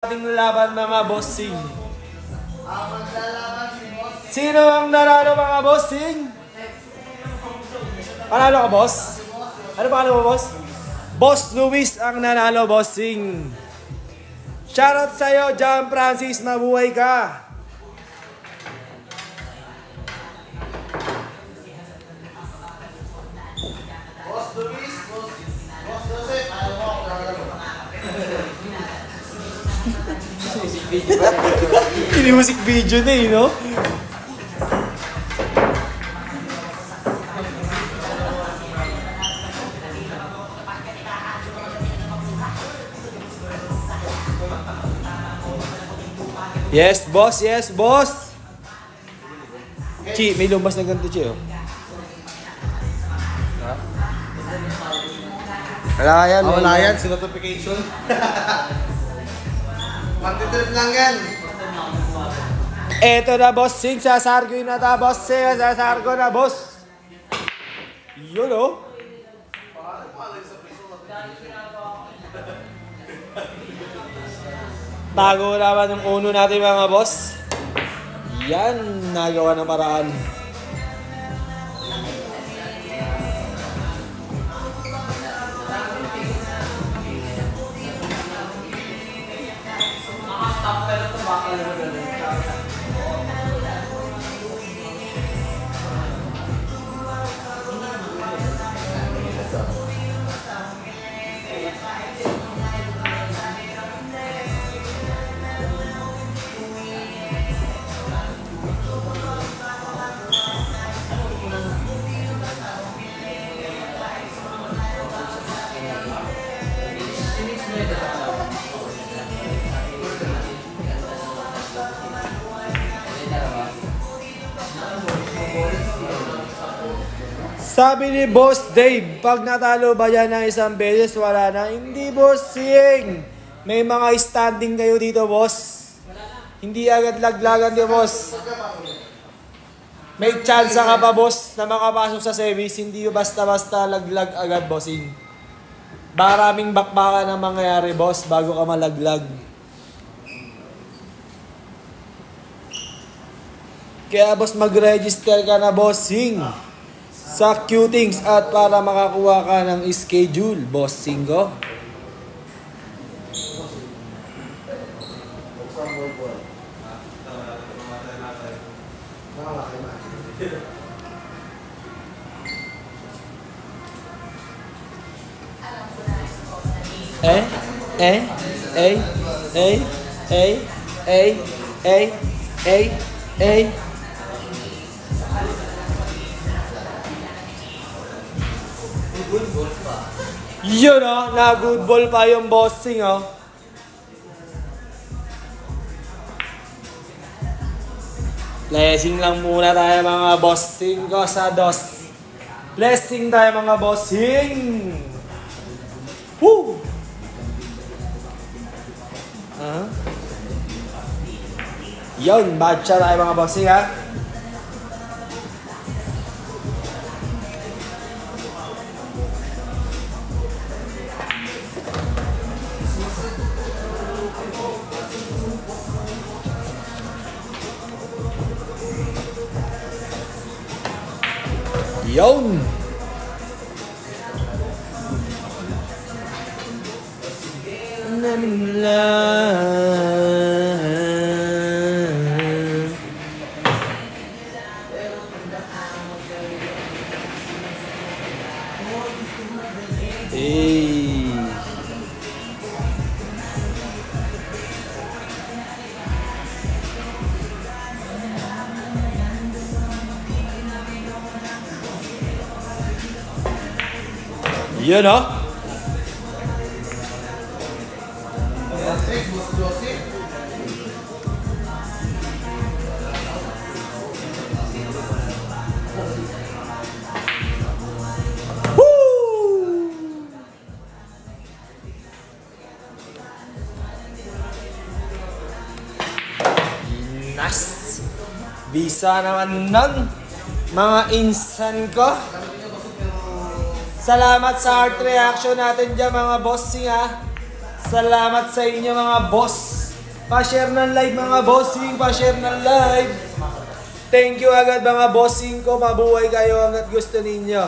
Ating laban mga bossing. Sino ang nanalo mga bossing? Panalo ka boss? Ano panalo mo boss? Boss Luis ang nanalo bossing. Shoutout sa'yo John Francis, mabuhay ka. Boss Luis, Boss Joseph, ayaw mo ako nanalo. Ini-music video na eh, no? Yes, boss! Yes, boss! Chi, may lumabas na ganito, Chi, oh. Wala yan, Wala yan, sa notification. Magtitrip lang yan. Eto na bossing, sasargo na ta bossing, sasargo na boss. Yun o. Bago naman yung uno natin mga boss. Yan, nagawa ng paraan. Sabi ni Boss Dave, pag natalo ba yan ng isang beses, wala na. Hindi, bossing. May mga standing kayo dito, boss. Hindi agad laglagan di boss. May chance ka pa, boss, na makapasok sa semis. Hindi basta-basta laglag agad, bossing. Maraming bakbakan ang mangyayari, boss, bago ka malaglag. Kaya, boss, mag-register ka na, bossing. Sa Qtings at para makakuha ka ng schedule, bossing ko. Yun o, na good ball pa yung bossing o. Blessing lang muna tayo mga bossing ko sa dos. Blessing tayo mga bossing. Woo! Yun, batcha tayo mga bossing ha. Yun! Namin lang. Hey! Yun o. Boss Joseph. Woo! Nice! Bisa naman nun, mga insan ko. Salamat sa heart reaction natin dyan mga bossing ha. Salamat sa inyo mga boss. Pa-share ng live mga bossing, pa-share ng live. Thank you agad mga bossing ko, mabuhay kayo hanggat gusto ninyo.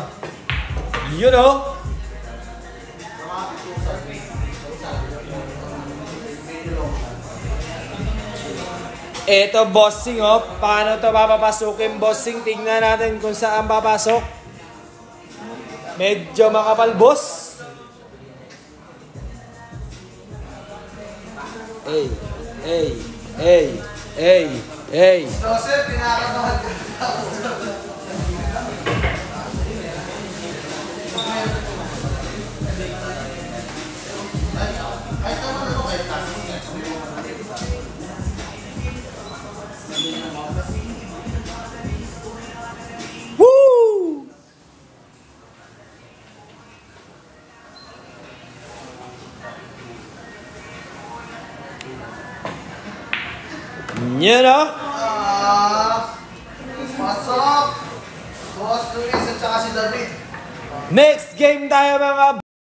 You know? Eto bossing oh, paano to papapasukin bossing? Tingnan natin kung saan papasok. Medyo makapal boss. Hey, hey, hey, hey, hey. Joseph, pinakatahan ka. Ay, tama na ito kayo. Woo! You know? Pasok! Boss Luis at saka si David. Next game tayo mga